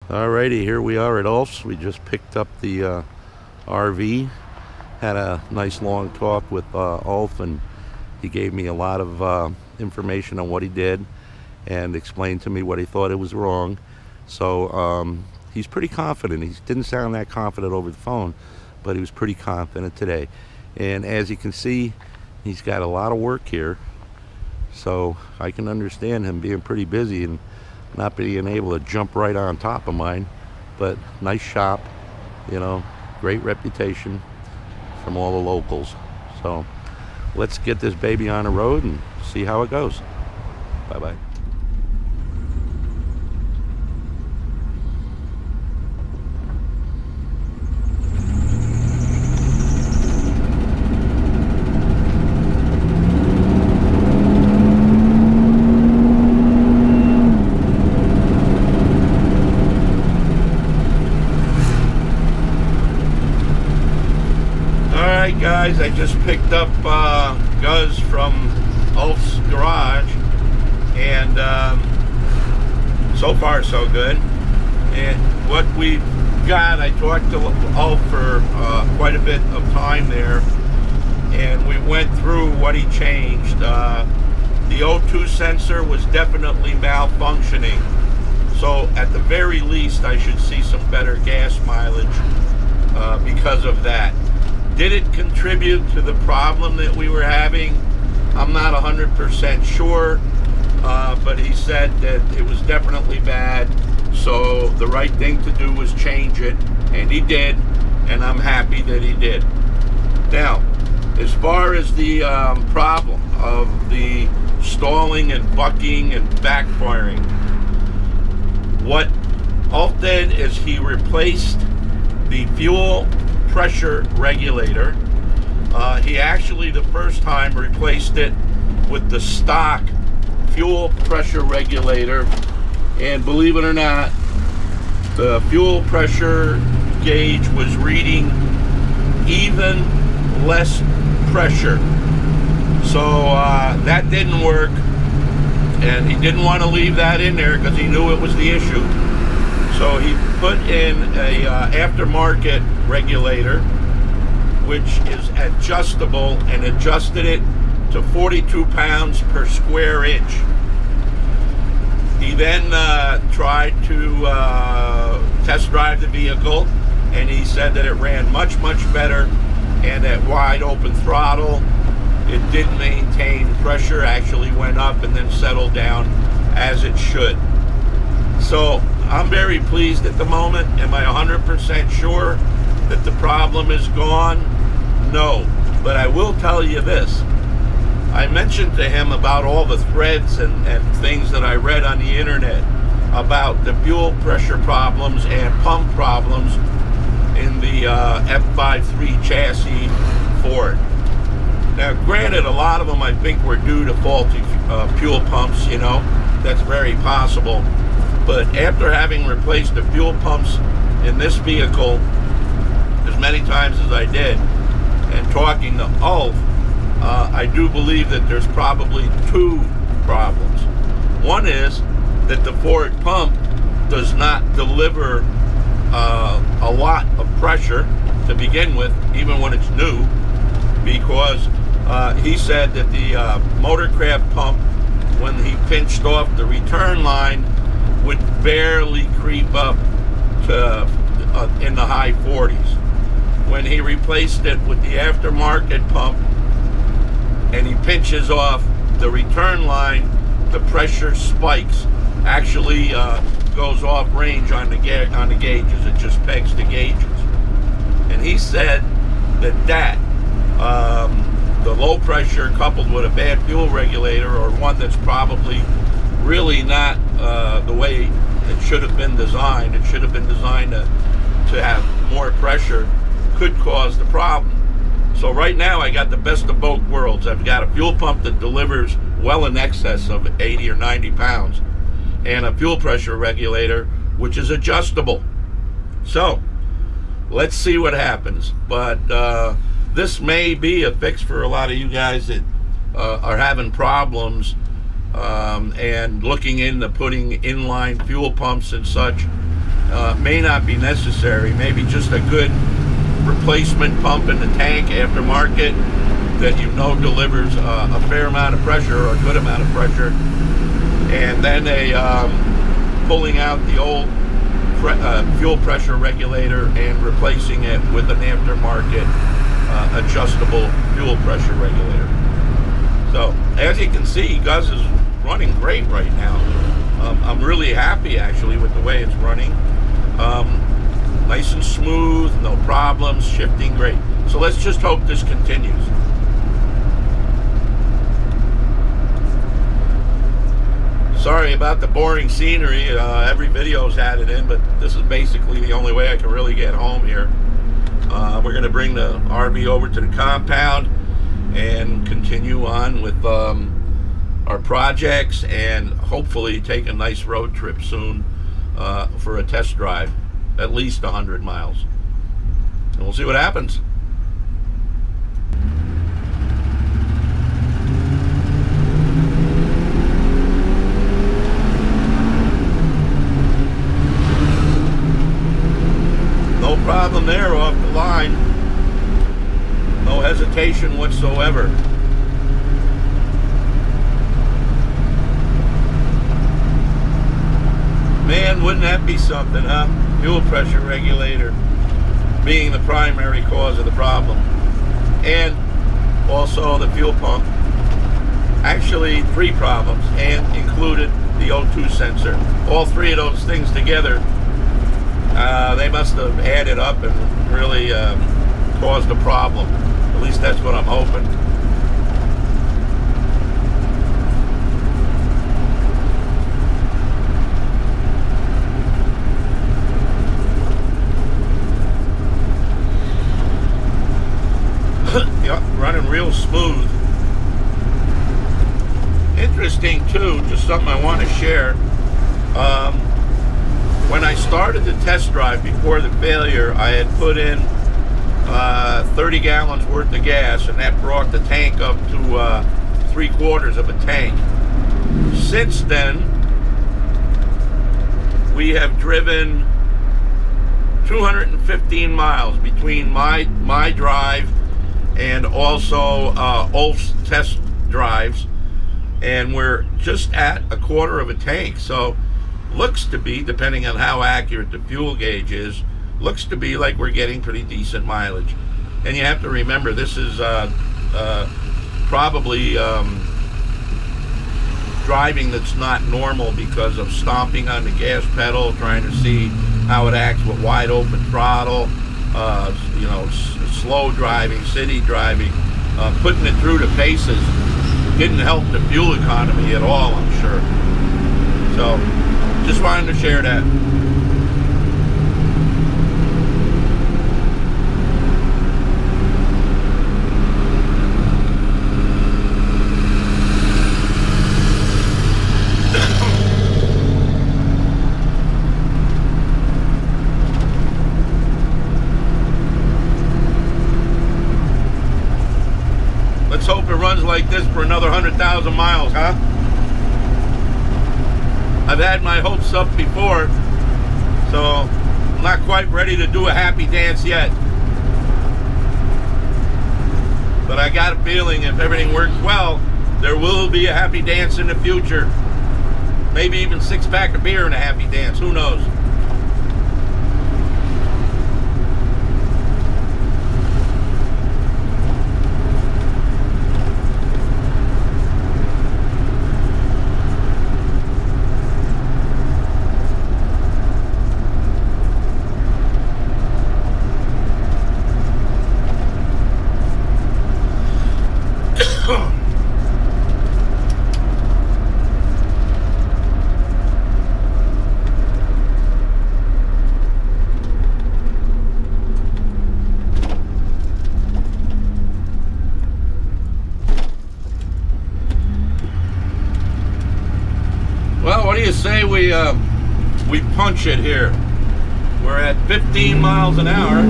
Alrighty, here we are at Ulf's. We just picked up the RV. Had a nice long talk with Ulf, and he gave me a lot of information on what he did and explained to me what he thought it was wrong. So he's pretty confident. He didn't sound that confident over the phone, but he was pretty confident today. And as you can see, he's got a lot of work here. So I can understand him being pretty busy and not being able to jump right on top of mine. But nice shop, you know, great reputation from all the locals. So let's get this baby on the road and see how it goes. Bye-bye. Alright guys, I just picked up Guz from Ulf's garage, and so far so good. And what we've got, I talked to Ulf for quite a bit of time there, and we went through what he changed. The O2 sensor was definitely malfunctioning, so at the very least I should see some better gas mileage because of that. Did it contribute to the problem that we were having? I'm not 100% sure, but he said that it was definitely bad, so the right thing to do was change it, and he did, and I'm happy that he did. Now, as far as the problem of the stalling and bucking and backfiring, what Ulf did is he replaced the fuel pressure regulator. He actually the first time replaced it with the stock fuel pressure regulator, and believe it or not, the fuel pressure gauge was reading even less pressure. So that didn't work, and he didn't want to leave that in there because he knew it was the issue. So he put in a aftermarket regulator, which is adjustable, and adjusted it to 42 pounds per square inch. He then tried to test drive the vehicle, and he said that it ran much better, and at wide open throttle it did maintain pressure, actually went up and then settled down as it should. So I'm very pleased at the moment. Am I 100% sure that the problem is gone? No, but I will tell you this. I mentioned to him about all the threads and things that I read on the internet about the fuel pressure problems and pump problems in the F53 chassis Ford. Now granted, a lot of them I think were due to faulty fuel pumps, you know, that's very possible. But after having replaced the fuel pumps in this vehicle as many times as I did, and talking to Ulf, I do believe that there's probably two problems. One is that the Ford pump does not deliver a lot of pressure to begin with, even when it's new, because he said that the Motorcraft pump, when he pinched off the return line, would barely creep up to in the high 40s. When he replaced it with the aftermarket pump and he pinches off the return line, the pressure spikes, actually goes off range on the gauges. It just pegs the gauges. And he said that the low pressure coupled with a bad fuel regulator, or one that's probably really not the way it should have been designed. It should have been designed to have more pressure, could cause the problem. So right now I got the best of both worlds. I've got a fuel pump that delivers well in excess of 80 or 90 pounds, and a fuel pressure regulator which is adjustable. So let's see what happens. But this may be a fix for a lot of you guys that are having problems and looking into putting inline fuel pumps and such may not be necessary. Maybe just a good replacement pump in the tank aftermarket that you know delivers a fair amount of pressure or a good amount of pressure, and then pulling out the old fuel pressure regulator and replacing it with an aftermarket adjustable fuel pressure regulator. So as you can see, Gus is running great right now. I'm really happy actually with the way it's running. Nice and smooth, no problems, shifting great. So let's just hope this continues. Sorry about the boring scenery. Every video's had it in, but this is basically the only way I can really get home here. We're going to bring the RV over to the compound and continue on with our projects, and hopefully take a nice road trip soon for a test drive, at least 100 miles. And we'll see what happens. No problem there off the line. No hesitation whatsoever. Man, wouldn't that be something, huh? Fuel pressure regulator being the primary cause of the problem. And also the fuel pump. Actually, 3 problems, and included the O2 sensor. All 3 of those things together, they must have added up and really caused a problem. At least that's what I'm hoping. Yep, running real smooth. Interesting too, just something I want to share. When I started the test drive before the failure, I had put in 30 gallons worth of gas, and that brought the tank up to 3/4 of a tank. Since then, we have driven 215 miles between my drive and also Ulf's test drives, and we're just at 1/4 of a tank. So looks to be, depending on how accurate the fuel gauge is, looks to be like we're getting pretty decent mileage. And you have to remember, this is probably driving that's not normal because of stomping on the gas pedal, trying to see how it acts with wide open throttle, you know, slow driving, city driving, putting it through the paces didn't help the fuel economy at all, I'm sure. So just wanted to share that. Let's hope it runs like this for another 100,000 miles, huh? I've had my hopes up before, so I'm not quite ready to do a happy dance yet. But I got a feeling if everything works well, there will be a happy dance in the future. Maybe even 6-pack of beer and a happy dance, who knows? Well, what do you say we punch it here? We're at 15 miles an hour.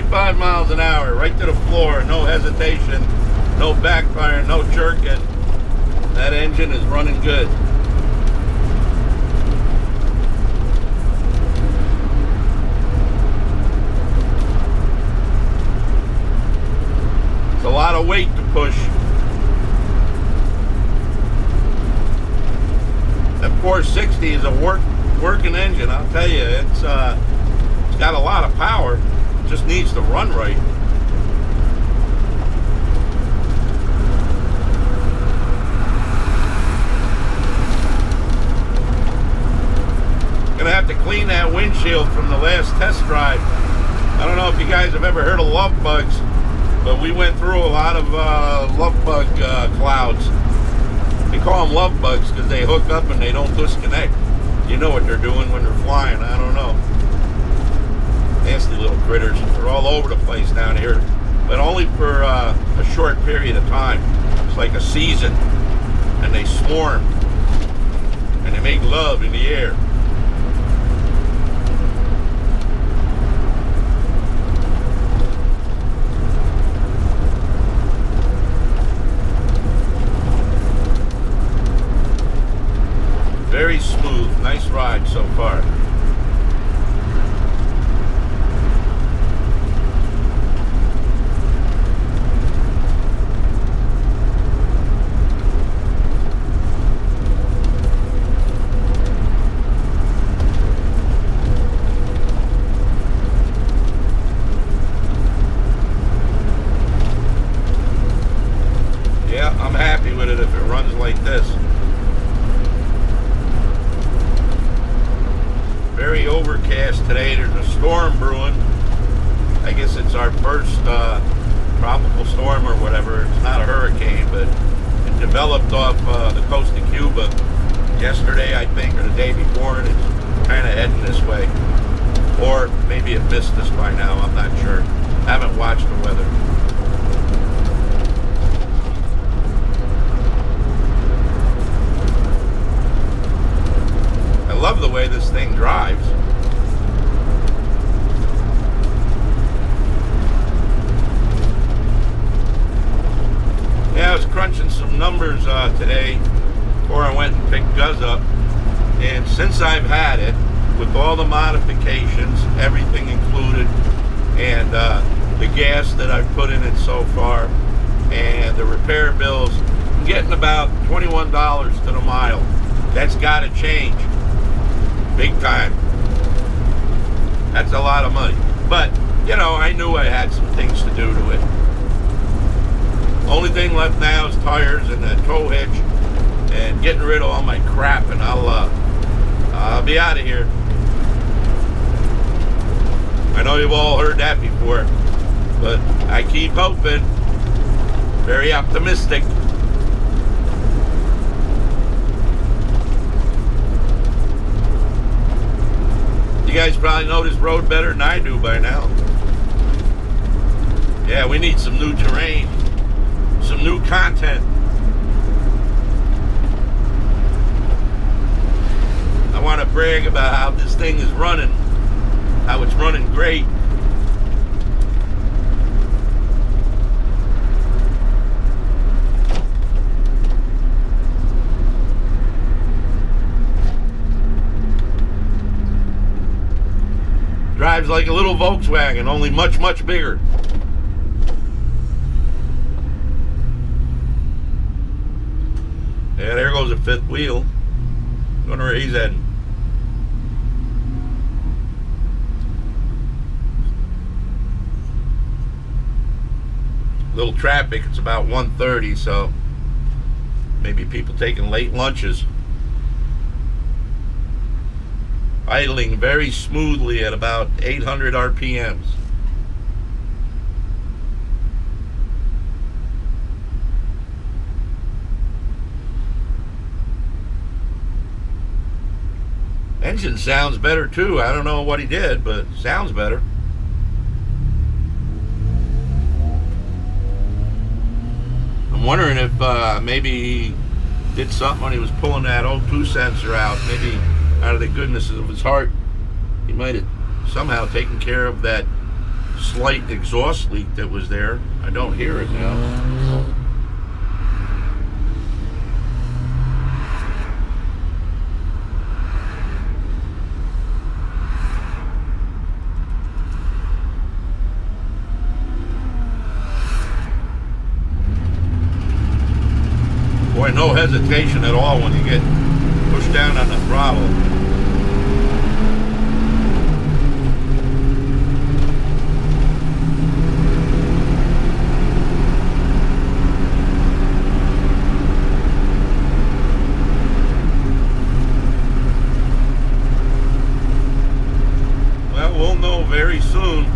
45 miles an hour, right to the floor, no hesitation, no backfire, no jerking. That engine is running good. It's a lot of weight to push. That 460 is a working engine, I'll tell you. It's got a lot of power. It just needs to run right. Gonna have to clean that windshield from the last test drive. I don't know if you guys have ever heard of love bugs, but we went through a lot of love bug clouds. We call them love bugs because they hook up and they don't disconnect. You know what they're doing when they're flying, I don't know. Nasty little critters. They're all over the place down here, but only for a short period of time. It's like a season, and they swarm, and they make love in the air. Very smooth, nice ride so far. Yeah, I'm happy with it if it runs like this. Very overcast today. There's a storm brewing. I guess it's our first tropical storm or whatever. It's not a hurricane, but it developed off the coast of Cuba yesterday, I think, or the day before, and it's kind of heading this way. Or maybe it missed us by now. I'm not sure. I haven't watched the weather. I love the way this thing drives. Yeah, I was crunching some numbers today before I went and picked Gus up, and since I've had it, with all the modifications, everything included, and the gas that I've put in it so far, and the repair bills, I'm getting about $21 to the mile. That's got to change. Big time. That's a lot of money. But, you know, I knew I had some things to do to it. Only thing left now is tires and a tow hitch and getting rid of all my crap, and I'll be out of here. I know you've all heard that before, but I keep hoping. Very optimistic. You guys probably know this road better than I do by now. Yeah, we need some new terrain, some new content. I want to brag about how this thing is running, how it's running great. Drives like a little Volkswagen, only much, much bigger. Yeah, there goes a fifth wheel. Wonder where he's heading. Little traffic, it's about 1:30, so maybe people taking late lunches. Idling very smoothly at about 800 RPMs. Engine sounds better too. I don't know what he did, but sounds better. I'm wondering if maybe he did something when he was pulling that O2 sensor out. Maybe out of the goodness of his heart, he might have somehow taken care of that slight exhaust leak that was there. I don't hear it now. Boy, no hesitation at all when you get pushed down on the throttle. Well, we'll know very soon.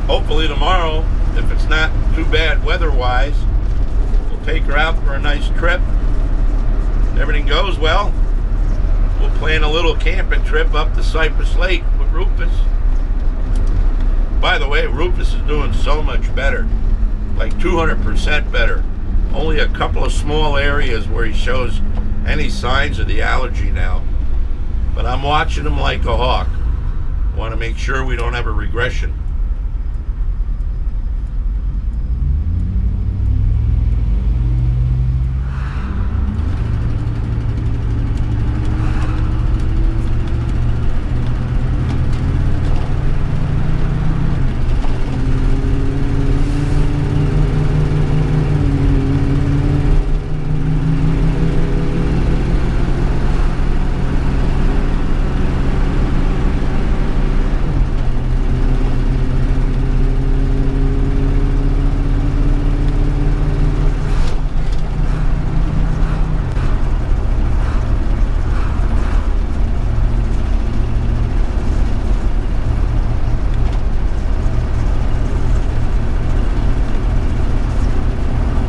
Hopefully tomorrow, if it's not too bad weather-wise, we'll take her out for a nice trip. If everything goes well, we'll plan a little camping trip up to Cypress Lake with Rufus. By the way, Rufus is doing so much better, like 200% better. Only a couple of small areas where he shows any signs of the allergy now. But I'm watching him like a hawk. Want to make sure we don't have a regression.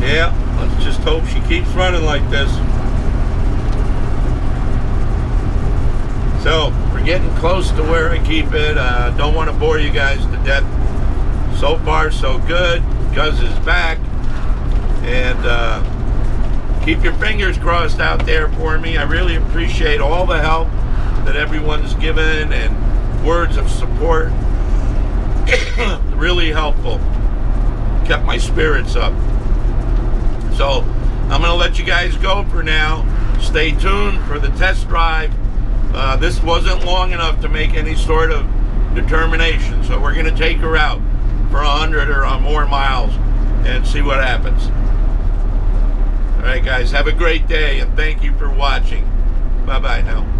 Yeah, let's just hope she keeps running like this. So, we're getting close to where I keep it. Don't want to bore you guys to death. So far, so good. Gus is back. And keep your fingers crossed out there for me. I really appreciate all the help that everyone's given and words of support. Really helpful. Kept my spirits up. So I'm going to let you guys go for now. Stay tuned for the test drive. This wasn't long enough to make any sort of determination. So we're going to take her out for 100 or more miles and see what happens. All right, guys, have a great day, and thank you for watching. Bye-bye now.